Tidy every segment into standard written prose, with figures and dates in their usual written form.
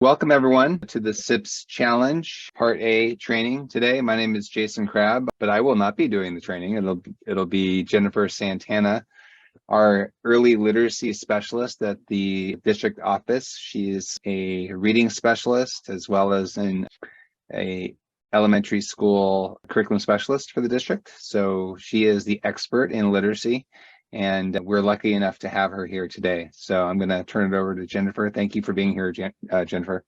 Welcome everyone to the SIPPS Challenge Part A training today. My name is Jason Crabb, but I will not be doing the training. It'll be Jennifer Santana, our early literacy specialist at the district office. She is a reading specialist as well as a elementary school curriculum specialist for the district. So she is the expert in literacy, and we're lucky enough to have her here today. So I'm going to turn it over to Jennifer. Thank you for being here, Jennifer.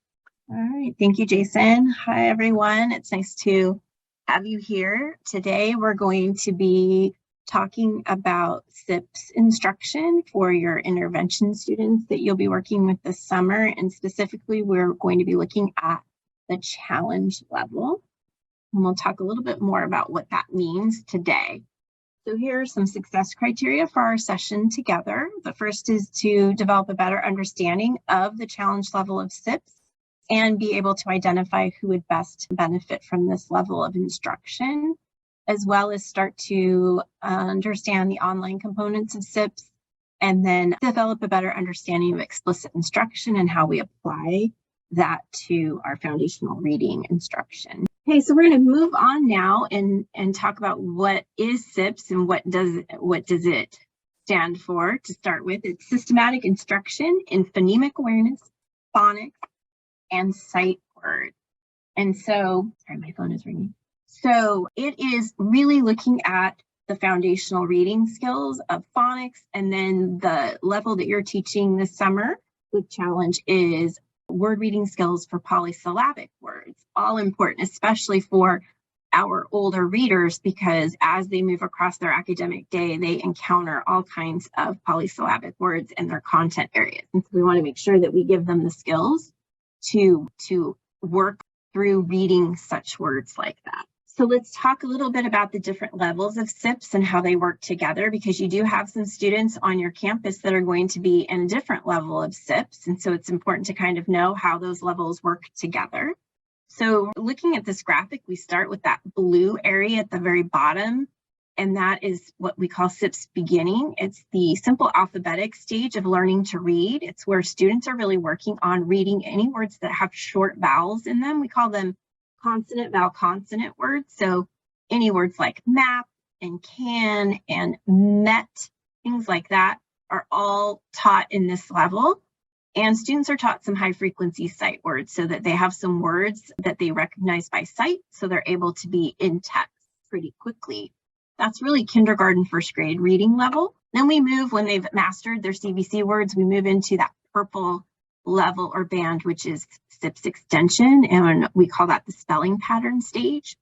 All right. Thank you, Jason. Hi, everyone. It's nice to have you here. Today, we're going to be talking about SIPPS instruction for your intervention students that you'll be working with this summer. And specifically, we're going to be looking at the challenge level. And we'll talk a little bit more about what that means today. So here are some success criteria for our session together. The first is to develop a better understanding of the challenge level of SIPPS and be able to identify who would best benefit from this level of instruction, as well as start to understand the online components of SIPPS, and then develop a better understanding of explicit instruction and how we apply that to our foundational reading instruction. Okay, so we're going to move on now and talk about what is SIPPS and what does it stand for. To start with, it's systematic instruction in phonemic awareness, phonics, and sight words. And so, sorry, my phone is ringing. So it is really looking at the foundational reading skills of phonics, and then the level that you're teaching this summer with Challenge is word reading skills for polysyllabic words, all important, especially for our older readers, because as they move across their academic day, they encounter all kinds of polysyllabic words in their content areas. And so we want to make sure that we give them the skills to work through reading such words like that. So let's talk a little bit about the different levels of SIPPS and how they work together, because you do have some students on your campus that are going to be in a different level of SIPPS. And so it's important to kind of know how those levels work together. So looking at this graphic, we start with that blue area at the very bottom, and that is what we call SIPPS beginning. It's the simple alphabetic stage of learning to read. It's where students are really working on reading any words that have short vowels in them. We call them consonant, vowel, consonant words. So any words like map and can and met, things like that are all taught in this level. And students are taught some high frequency sight words so that they have some words that they recognize by sight, so they're able to be in text pretty quickly. That's really kindergarten, first grade reading level. Then we move, when they've mastered their CVC words, we move into that purple level or band, which is SIPPS extension, and we call that the spelling pattern stage.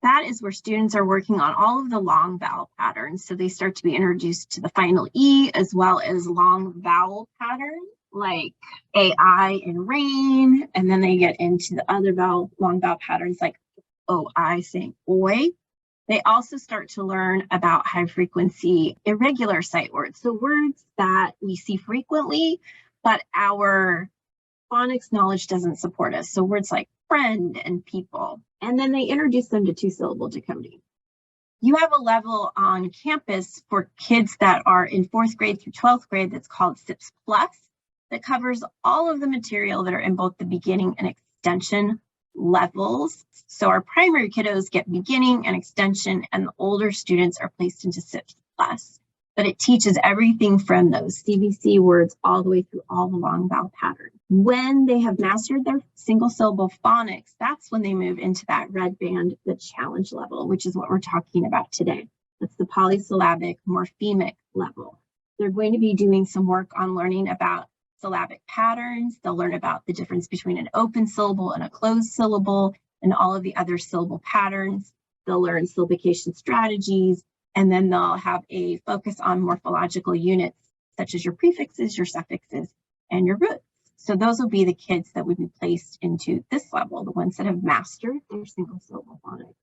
That is where students are working on all of the long vowel patterns. So they start to be introduced to the final E, as well as long vowel patterns like AI and rain. And then they get into the other long vowel patterns like OI, saying oi. They also start to learn about high frequency irregular sight words. So words that we see frequently, but our phonics knowledge doesn't support us. So words like friend and people. And then they introduce them to two-syllable decoding. You have a level on campus for kids that are in 4th grade through 12th grade that's called SIPPS Plus, that covers all of the material that are in both the beginning and extension levels. So our primary kiddos get beginning and extension, and the older students are placed into SIPPS Plus. But it teaches everything from those CVC words all the way through all the long vowel patterns. When they have mastered their single syllable phonics, that's when they move into that red band, the challenge level, which is what we're talking about today. That's the polysyllabic morphemic level. They're going to be doing some work on learning about syllabic patterns. They'll learn about the difference between an open syllable and a closed syllable and all of the other syllable patterns. They'll learn syllabication strategies, and then they'll have a focus on morphological units, such as your prefixes, your suffixes, and your roots. So those will be the kids that would be placed into this level, the ones that have mastered their single syllable phonics.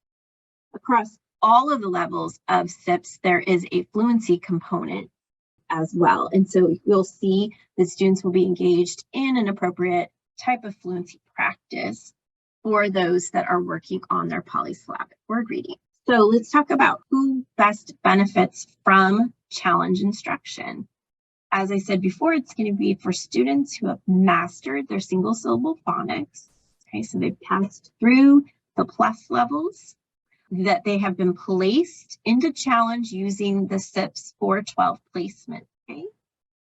Across all of the levels of SIPPS, there is a fluency component as well. And so you'll see that students will be engaged in an appropriate type of fluency practice for those that are working on their polysyllabic word reading. So let's talk about who best benefits from challenge instruction. as I said before, it's going to be for students who have mastered their single syllable phonics. Okay, so they've passed through the plus levels, that they have been placed into challenge using the SIPPS 412 placement. Okay,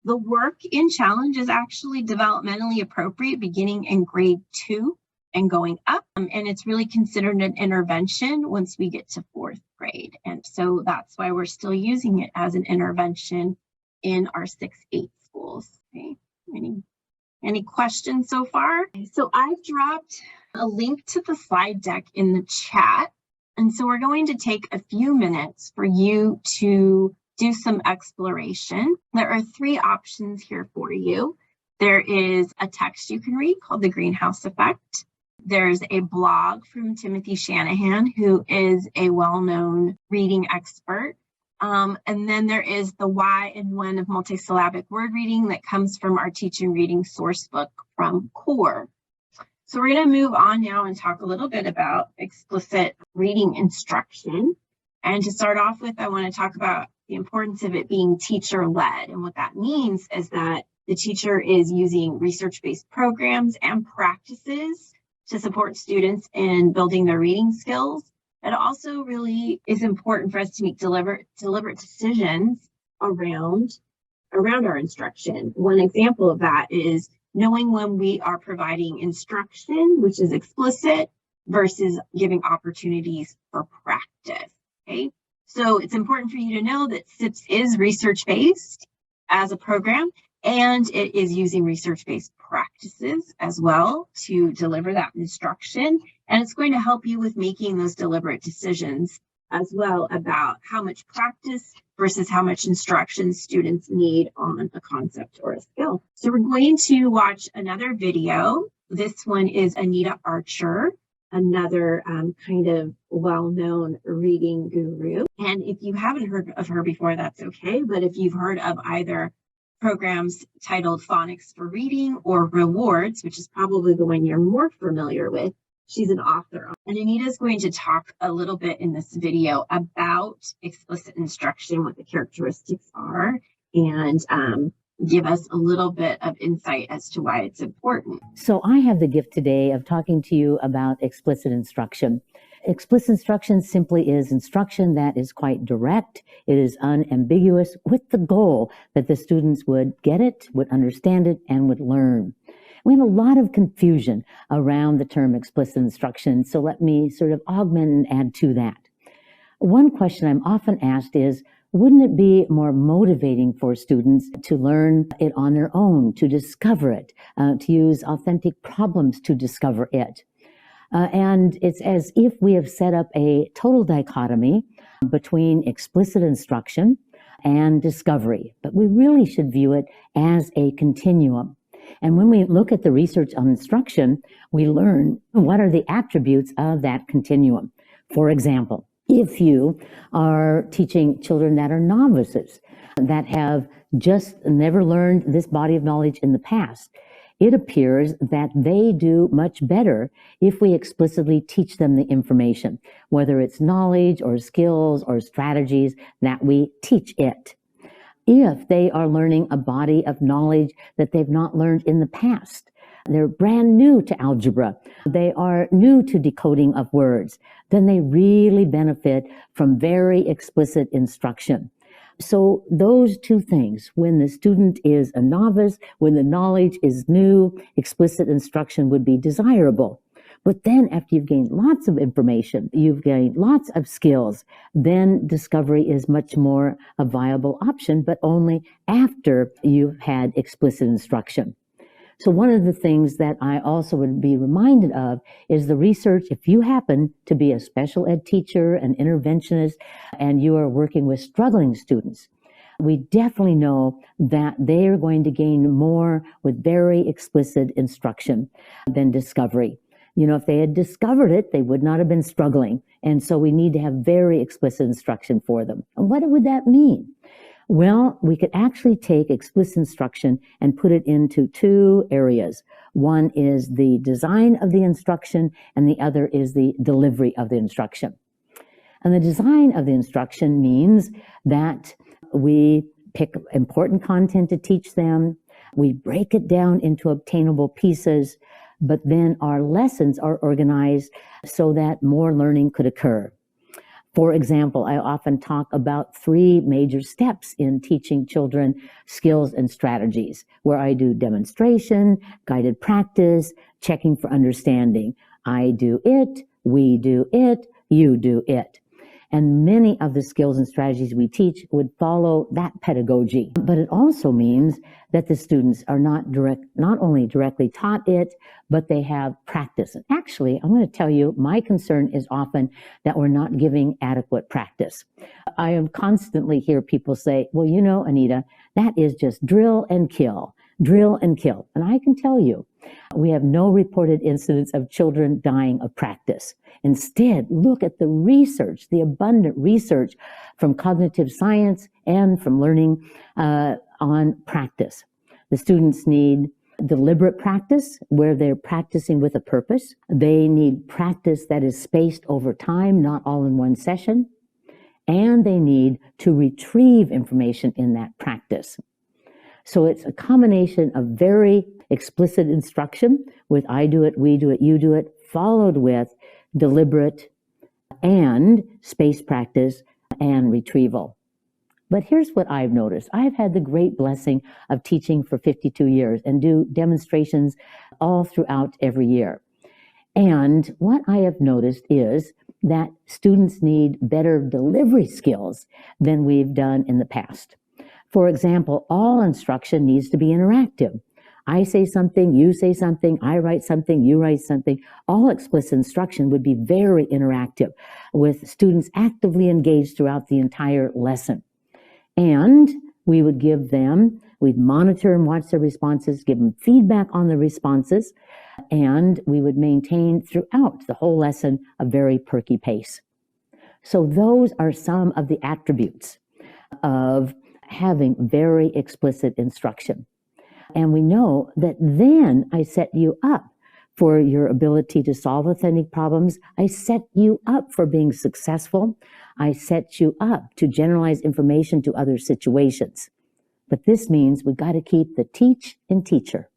the work in challenge is actually developmentally appropriate beginning in grade 2 and going up, and it's really considered an intervention once we get to 4th grade, and so that's why we're still using it as an intervention in our 6-8 schools. Okay, any questions so far? So I've dropped a link to the slide deck in the chat, and so we're going to take a few minutes for you to do some exploration. There are 3 options here for you. There is a text you can read called The Greenhouse Effect. There's a blog from Timothy Shanahan, who is a well-known reading expert. And then there is the why and when of multisyllabic word reading that comes from our teaching reading source book from CORE. So we're going to move on now and talk a little bit about explicit reading instruction. And to start off with, I want to talk about the importance of it being teacher-led. And what that means is that the teacher is using research-based programs and practices to support students in building their reading skills. It also really is important for us to make deliberate decisions around our instruction. One example of that is knowing when we are providing instruction, which is explicit, versus giving opportunities for practice. Okay, so it's important for you to know that SIPPS is research-based as a program, and it is using research-based practices as well to deliver that instruction. And it's going to help you with making those deliberate decisions as well about how much practice versus how much instruction students need on a concept or a skill. So we're going to watch another video. This one is Anita Archer, another kind of well-known reading guru. And if you haven't heard of her before, that's okay. But if you've heard of either programs titled Phonics for Reading or Rewards, which is probably the one you're more familiar with, she's an author. And Anita is going to talk a little bit in this video about explicit instruction, what the characteristics are, and give us a little bit of insight as to why it's important. So I have the gift today of talking to you about explicit instruction. Explicit instruction simply is instruction that is quite direct. It is unambiguous, with the goal that the students would get it, would understand it, and would learn. We have a lot of confusion around the term explicit instruction, so let me sort of augment and add to that. One question I'm often asked is, wouldn't it be more motivating for students to learn it on their own, to discover it, to use authentic problems to discover it? And it's as if we have set up a total dichotomy between explicit instruction and discovery, but we really should view it as a continuum. And when we look at the research on instruction, we learn what are the attributes of that continuum. For example, if you are teaching children that are novices, that have just never learned this body of knowledge in the past, it appears that they do much better if we explicitly teach them the information, whether it's knowledge or skills or strategies, that we teach it. If they are learning a body of knowledge that they've not learned in the past, they're brand new to algebra, they are new to decoding of words, then they really benefit from very explicit instruction. So those two things, when the student is a novice, when the knowledge is new, explicit instruction would be desirable. But then after you've gained lots of information, you've gained lots of skills, then discovery is much more a viable option, but only after you've had explicit instruction. So one of the things that I also would be reminded of is the research. If you happen to be a special ed teacher, an interventionist, and you are working with struggling students, we definitely know that they are going to gain more with very explicit instruction than discovery. You know, if they had discovered it, they would not have been struggling. And so we need to have very explicit instruction for them. And what would that mean? Well, we could actually take explicit instruction and put it into two areas. One is the design of the instruction, and the other is the delivery of the instruction. And the design of the instruction means that we pick important content to teach them. We break it down into obtainable pieces, but then our lessons are organized so that more learning could occur. For example, I often talk about 3 major steps in teaching children skills and strategies, where I do demonstration, guided practice, checking for understanding. I do it, we do it, you do it. And many of the skills and strategies we teach would follow that pedagogy. But it also means that the students are not only directly taught it, but they have practice. And actually, I'm going to tell you, my concern is often that we're not giving adequate practice. I am constantly hear people say, well, you know, Anita, that is just drill and kill, drill and kill. And I can tell you, we have no reported incidents of children dying of practice. Instead, look at the research, the abundant research from cognitive science and from learning on practice. The students need deliberate practice where they're practicing with a purpose. They need practice that is spaced over time, not all in one session. And they need to retrieve information in that practice. So it's a combination of very explicit instruction with I do it, we do it, you do it, followed with deliberate and spaced practice and retrieval. But here's what I've noticed. I've had the great blessing of teaching for 52 years and do demonstrations all throughout every year. And what I have noticed is that students need better delivery skills than we've done in the past. For example, all instruction needs to be interactive. I say something, you say something, I write something, you write something. All explicit instruction would be very interactive with students actively engaged throughout the entire lesson. And we would give them, we'd monitor and watch their responses, give them feedback on the responses, and we would maintain throughout the whole lesson a very perky pace. So those are some of the attributes of having very explicit instruction. And we know that then I set you up for your ability to solve authentic problems. I set you up for being successful. I set you up to generalize information to other situations. But this means we've got to keep the teach and teacher.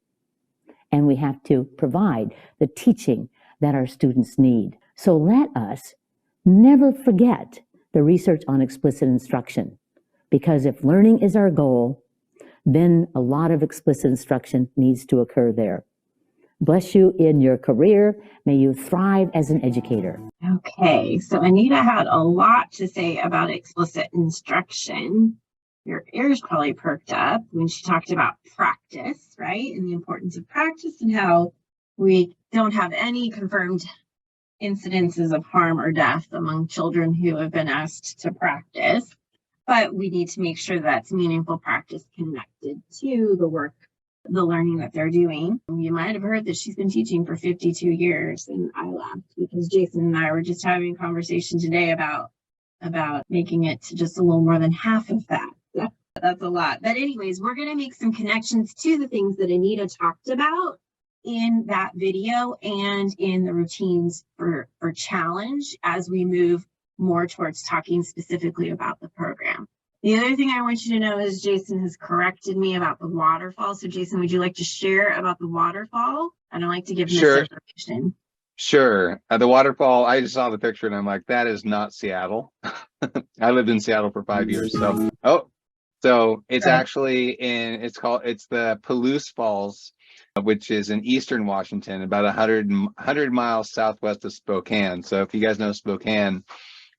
And we have to provide the teaching that our students need. So let us never forget the research on explicit instruction. Because if learning is our goal, then a lot of explicit instruction needs to occur there. Bless you in your career. May you thrive as an educator. Okay, so Anita had a lot to say about explicit instruction. Your ears probably perked up when she talked about practice, right? And the importance of practice and how we don't have any confirmed incidences of harm or death among children who have been asked to practice. But we need to make sure that's meaningful practice connected to the work, the learning that they're doing. You might have heard that she's been teaching for 52 years, and I laughed because Jason and I were just having a conversation today about making it to just a little more than half of that. That's a lot. But anyways, we're going to make some connections to the things that Anita talked about in that video and in the routines for challenge as we move more towards talking specifically about the program. The other thing I want you to know is Jason has corrected me about the waterfall. So Jason, would you like to share about the waterfall? I don't like to give misinformation. Sure. The waterfall, I just saw the picture and I'm like, that is not Seattle. I lived in Seattle for 5 years. So it's actually it's the Palouse Falls, which is in eastern Washington, about 100 miles southwest of Spokane. So if you guys know Spokane,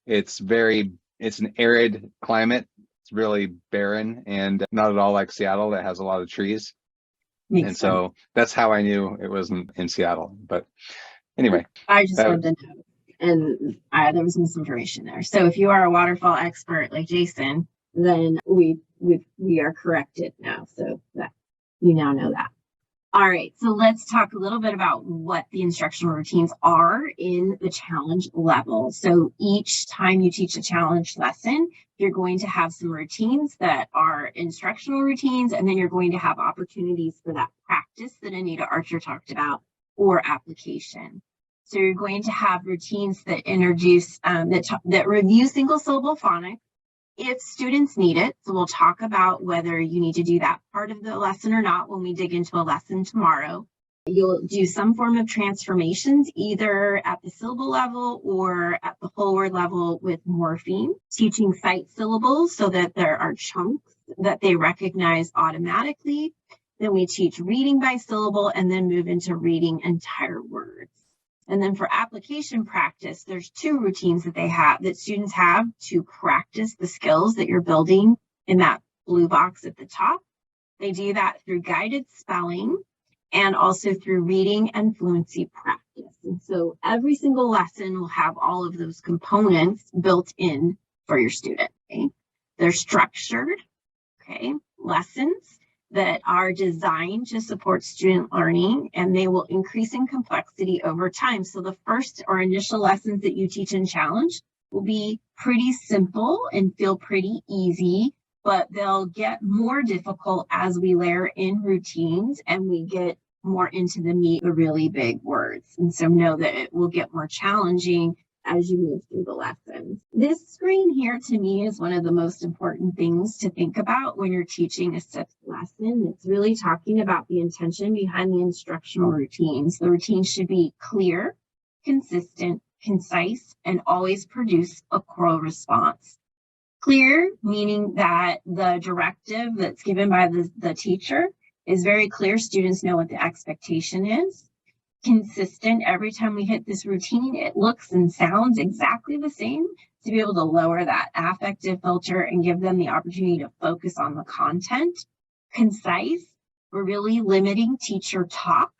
it's an arid climate. It's really barren and not at all like Seattle that has a lot of trees. Makes sense. So that's how I knew it wasn't in Seattle. But anyway. I just wanted to know. And there was misinformation there. So if you are a waterfall expert like Jason, then we are corrected now. So that you now know that. All right, so let's talk a little bit about what the instructional routines are in the challenge level. So each time you teach a challenge lesson, you're going to have some routines that are instructional routines, and then you're going to have opportunities for that practice that Anita Archer talked about or application. So you're going to have routines that introduce, that review single syllable phonics, if students need it. So we'll talk about whether you need to do that part of the lesson or not when we dig into a lesson tomorrow. You'll do some form of transformations, either at the syllable level or at the whole word level with morpheme, teaching sight syllables so that there are chunks that they recognize automatically. Then we teach reading by syllable and then move into reading entire words. And then for application practice, there's 2 routines that students have to practice the skills that you're building in that blue box at the top. They do that through guided spelling and also through reading and fluency practice. And so every single lesson will have all of those components built in for your student. Okay? They're structured, okay, lessons that are designed to support student learning, and they will increase in complexity over time. So the first or initial lessons that you teach in Challenge will be pretty simple and feel pretty easy, but they'll get more difficult as we layer in routines and we get more into the meat of really big words. And so know that it will get more challenging as you move through the lessons. This screen here to me is one of the most important things to think about when you're teaching a SIPPS lesson. It's really talking about the intention behind the instructional routines. The routine should be clear, consistent, concise, and always produce a choral response. Clear, meaning that the directive that's given by the teacher is very clear. Students know what the expectation is. Consistent, every time we hit this routine, it looks and sounds exactly the same, to be able to lower that affective filter and give them the opportunity to focus on the content. Concise, we're really limiting teacher talk.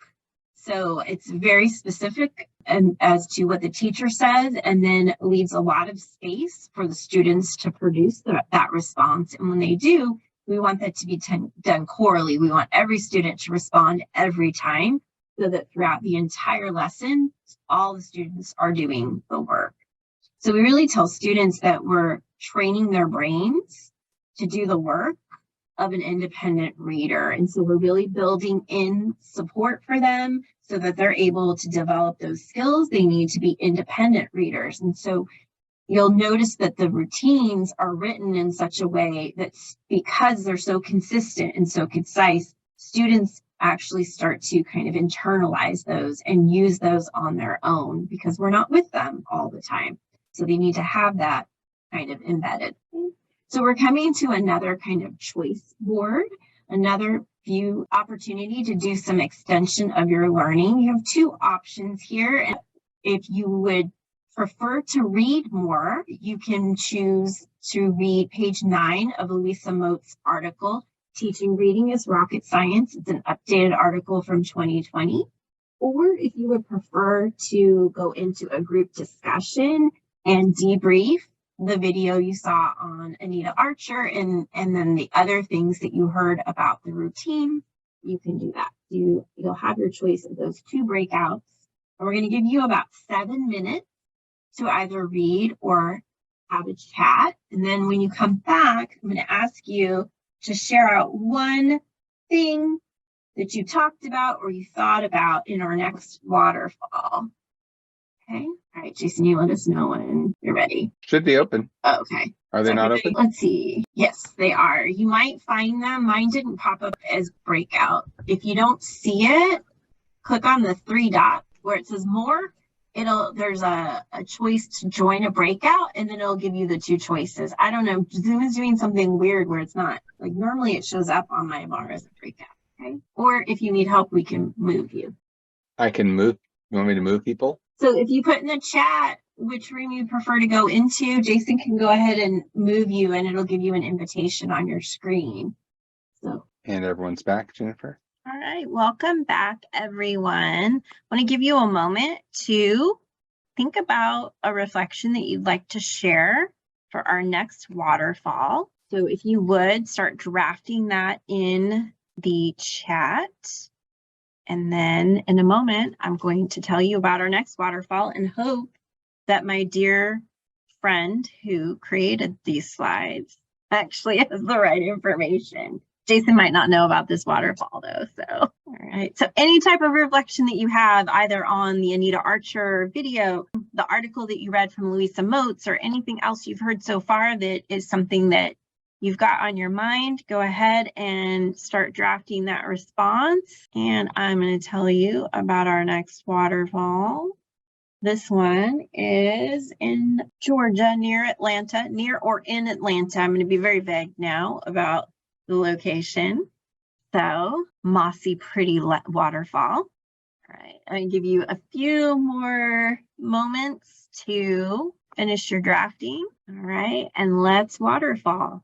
So it's very specific and as to what the teacher says, and then leaves a lot of space for the students to produce that response. And when they do, we want that to be done chorally. We want every student to respond every time, so that throughout the entire lesson, all the students are doing the work. So we really tell students that we're training their brains to do the work of an independent reader. And so we're really building in support for them so that they're able to develop those skills they need to be independent readers. And so you'll notice that the routines are written in such a way that, because they're so consistent and so concise, students actually start to kind of internalize those and use those on their own, because we're not with them all the time. So they need to have that kind of embedded. So we're coming to another kind of choice board, another view opportunity to do some extension of your learning. You have 2 options here. And if you would prefer to read more, you can choose to read page 9 of Louisa Moat's article, Teaching Reading is Rocket Science. It's an updated article from 2020. Or if you would prefer to go into a group discussion and debrief the video you saw on Anita Archer and then the other things that you heard about the routine, you can do that. You'll have your choice of those 2 breakouts. And we're going to give you about 7 minutes to either read or have a chat. And then when you come back, I'm going to ask you to share out one thing that you talked about or you thought about in our next waterfall. Okay. All right, Jason, you let us know when you're ready. Should be open. Oh, okay. Are they not open? Let's see. Yes, they are. You might find them. Mine didn't pop up as breakout. If you don't see it, click on the 3 dots where it says more. There's a choice to join a breakout, and then it'll give you the 2 choices. I don't know. Zoom is doing something weird where it's not. Like normally it shows up on my bar as a breakout. Okay. Or if you need help, we can move you. I can move. You want me to move people? So if you put in the chat which room you prefer to go into, Jason can go ahead and move you, and it'll give you an invitation on your screen. So. And everyone's back, Jennifer. All right, welcome back, everyone. I want to give you a moment to think about a reflection that you'd like to share for our next waterfall. So if you would start drafting that in the chat. And then in a moment, I'm going to tell you about our next waterfall and hope that my dear friend who created these slides actually has the right information. Jason might not know about this waterfall though, so. All right, so any type of reflection that you have either on the Anita Archer video, the article that you read from Louisa Moats or anything else you've heard so far that is something that you've got on your mind, go ahead and start drafting that response. And I'm going to tell you about our next waterfall. This one is in Georgia, near Atlanta, near or in Atlanta. I'm going to be very vague now about the location. So, mossy, pretty waterfall. All right, I'm going to give you a few more moments to finish your drafting. All right, and let's waterfall.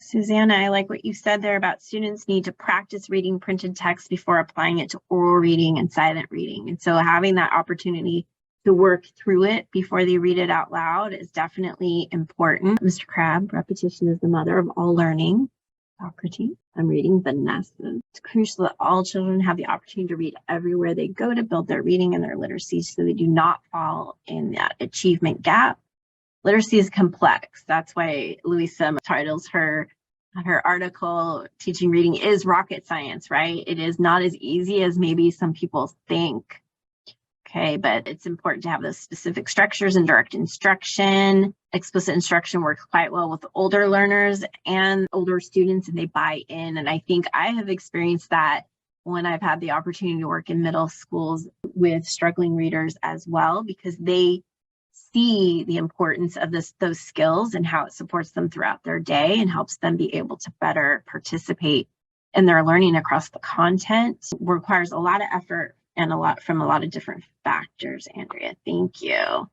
Susanna, I like what you said there about students need to practice reading printed text before applying it to oral reading and silent reading. And so having that opportunity to work through it before they read it out loud is definitely important. Mr. Crabbe, repetition is the mother of all learning. Socrates, I'm reading Vanessa. It's crucial that all children have the opportunity to read everywhere they go to build their reading and their literacy so they do not fall in that achievement gap. Literacy is complex. That's why Louisa titles her article, Teaching Reading is Rocket Science, right? It is not as easy as maybe some people think. Okay, but it's important to have those specific structures and direct instruction. Explicit instruction works quite well with older learners and older students, and they buy in. And I think I have experienced that when I've had the opportunity to work in middle schools with struggling readers as well, because they see the importance of those skills and how it supports them throughout their day and helps them be able to better participate in their learning across the content. It requires a lot of effort and from a lot of different factors. Andrea, thank you.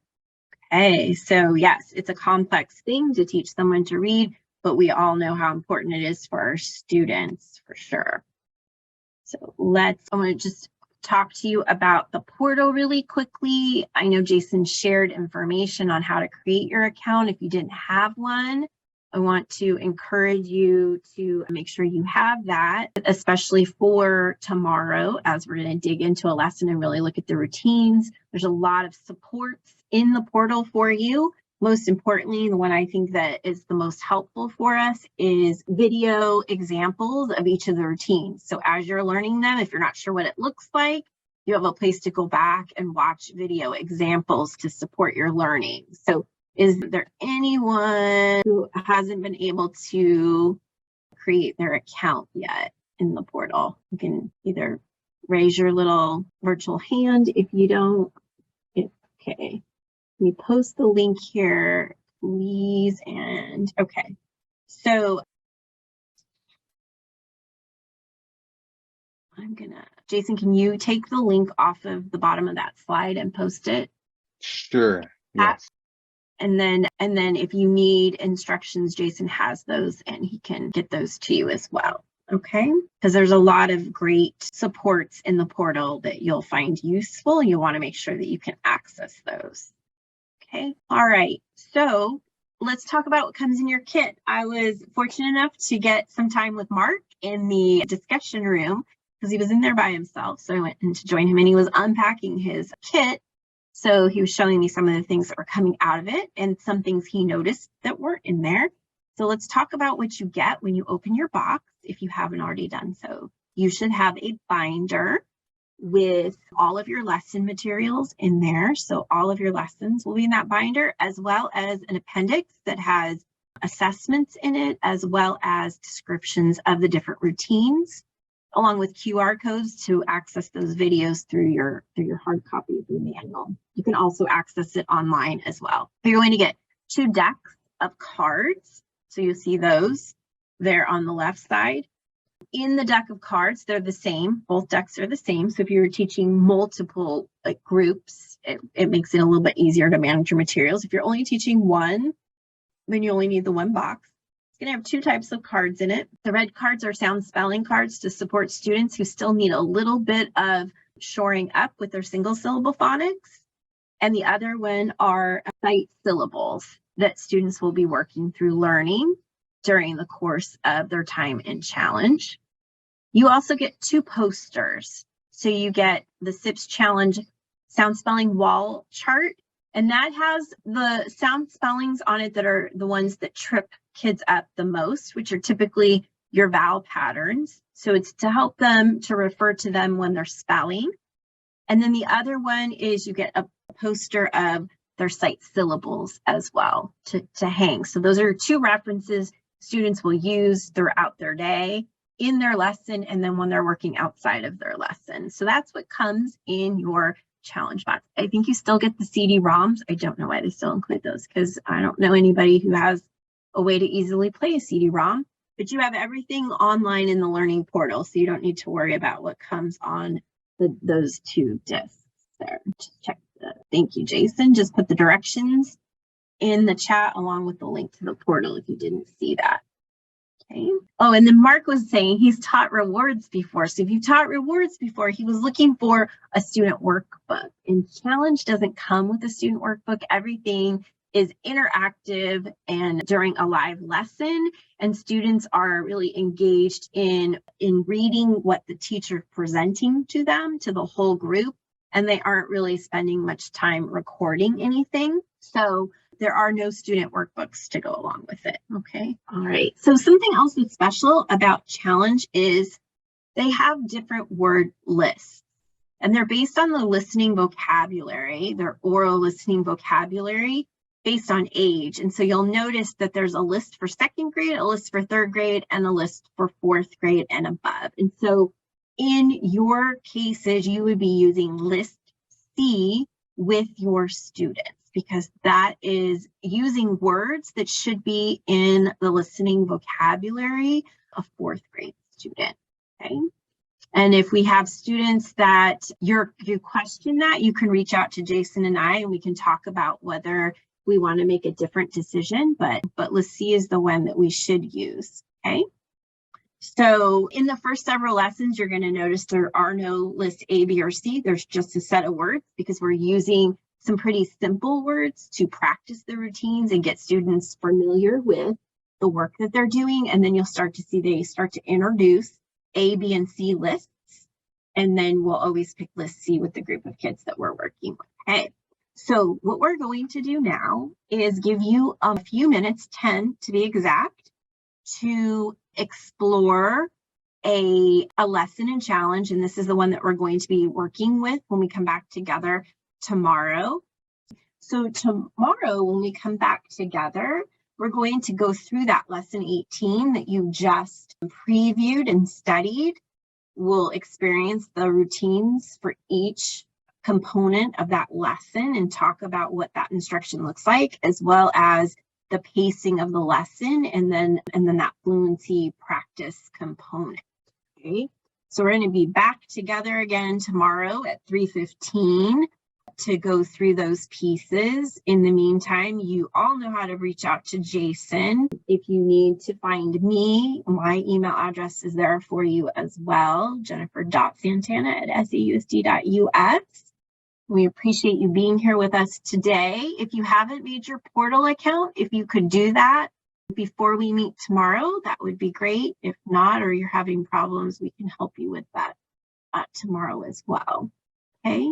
Okay, so yes, it's a complex thing to teach someone to read, but we all know how important it is for our students, for sure. So I want to just talk to you about the portal really quickly. I know Jason shared information on how to create your account. If you didn't have one, I want to encourage you to make sure you have that, especially for tomorrow, as we're going to dig into a lesson and really look at the routines. There's a lot of supports in the portal for you. Most importantly, the one I think that is the most helpful for us is video examples of each of the routines. So as you're learning them, if you're not sure what it looks like, you have a place to go back and watch video examples to support your learning. So is there anyone who hasn't been able to create their account yet in the portal? You can either raise your little virtual hand if you don't. Okay. Let me post the link here, please. And okay, so Jason, can you take the link off of the bottom of that slide and post it? Sure, yes. And then if you need instructions, Jason has those and he can get those to you as well. Okay, because there's a lot of great supports in the portal that you'll find useful. You want to make sure that you can access those. Okay, all right, so let's talk about what comes in your kit. I was fortunate enough to get some time with Mark in the discussion room because he was in there by himself. So I went in to join him and he was unpacking his kit. So he was showing me some of the things that were coming out of it and some things he noticed that weren't in there. So let's talk about what you get when you open your box, if you haven't already done so. You should have a binder with all of your lesson materials in there. So all of your lessons will be in that binder, as well as an appendix that has assessments in it, as well as descriptions of the different routines, along with QR codes to access those videos through your hard copy of the manual. You can also access it online as well. You're going to get 2 decks of cards. So you'll see those there on the left side. In the deck of cards, they're the same. Both decks are the same. So if you're teaching multiple groups, it makes it a little bit easier to manage your materials. If you're only teaching one, then you only need the 1 box. It's going to have 2 types of cards in it. The red cards are sound spelling cards to support students who still need a little bit of shoring up with their single syllable phonics. And the other one are sight syllables that students will be working through learning during the course of their time in challenge. You also get 2 posters. So you get the SIPPS Challenge sound spelling wall chart, and that has the sound spellings on it that are the ones that trip kids up the most, which are typically your vowel patterns. So it's to help them to refer to them when they're spelling. And then the other one is you get a poster of their site syllables as well to hang. So those are 2 references students will use throughout their day, in their lesson, and then when they're working outside of their lesson. So that's what comes in your challenge box. I think you still get the CD-ROMs. I don't know why they still include those, because I don't know anybody who has a way to easily play a CD-ROM, but you have everything online in the learning portal, so you don't need to worry about what comes on those 2 discs there. Just check thank you, Jason. Just put the directions in the chat along with the link to the portal if you didn't see that. Okay. Oh, and then Mark was saying he's taught rewards before. So if you've taught rewards before, he was looking for a student workbook. And Challenge doesn't come with a student workbook. Everything is interactive and during a live lesson, and students are really engaged in reading what the teacher is presenting to them, to the whole group, and they aren't really spending much time recording anything. So there are no student workbooks to go along with it. Okay. All right. So something else that's special about Challenge is they have different word lists, and they're based on the listening vocabulary, their oral listening vocabulary based on age. And so you'll notice that there's a list for 2nd grade, a list for 3rd grade, and a list for 4th grade and above. And so in your cases, you would be using list C with your students, because that is using words that should be in the listening vocabulary of 4th grade student. Okay. And if we have students that you question that, you can reach out to Jason and I, and we can talk about whether we want to make a different decision, but list C is the one that we should use. Okay. So in the first several lessons, you're going to notice there are no lists A, B, or C. There's just a set of words, because we're using some pretty simple words to practice the routines and get students familiar with the work that they're doing. And then you'll start to see they start to introduce A, B, and C lists. And then we'll always pick list C with the group of kids that we're working with. Okay. So what we're going to do now is give you a few minutes, 10 to be exact, to explore a lesson and challenge. And this is the one that we're going to be working with when we come back together tomorrow. So tomorrow, when we come back together, we're going to go through that lesson 18 that you just previewed and studied. We'll experience the routines for each component of that lesson and talk about what that instruction looks like, as well as the pacing of the lesson, and then that fluency practice component. Okay, so we're going to be back together again tomorrow at 3:15 to go through those pieces. In the meantime, you all know how to reach out to Jason. If you need to find me, my email address is there for you as well, jennifer.santana@sausd.us. We appreciate you being here with us today. If you haven't made your portal account, if you could do that before we meet tomorrow, that would be great. If not, or you're having problems, we can help you with that tomorrow as well. Okay.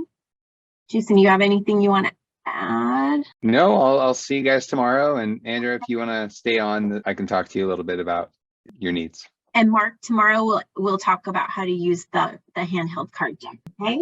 Jason, you have anything you want to add? No, I'll see you guys tomorrow. And Andrew, if you want to stay on, I can talk to you a little bit about your needs. And Mark, tomorrow we'll talk about how to use the handheld card deck. Okay.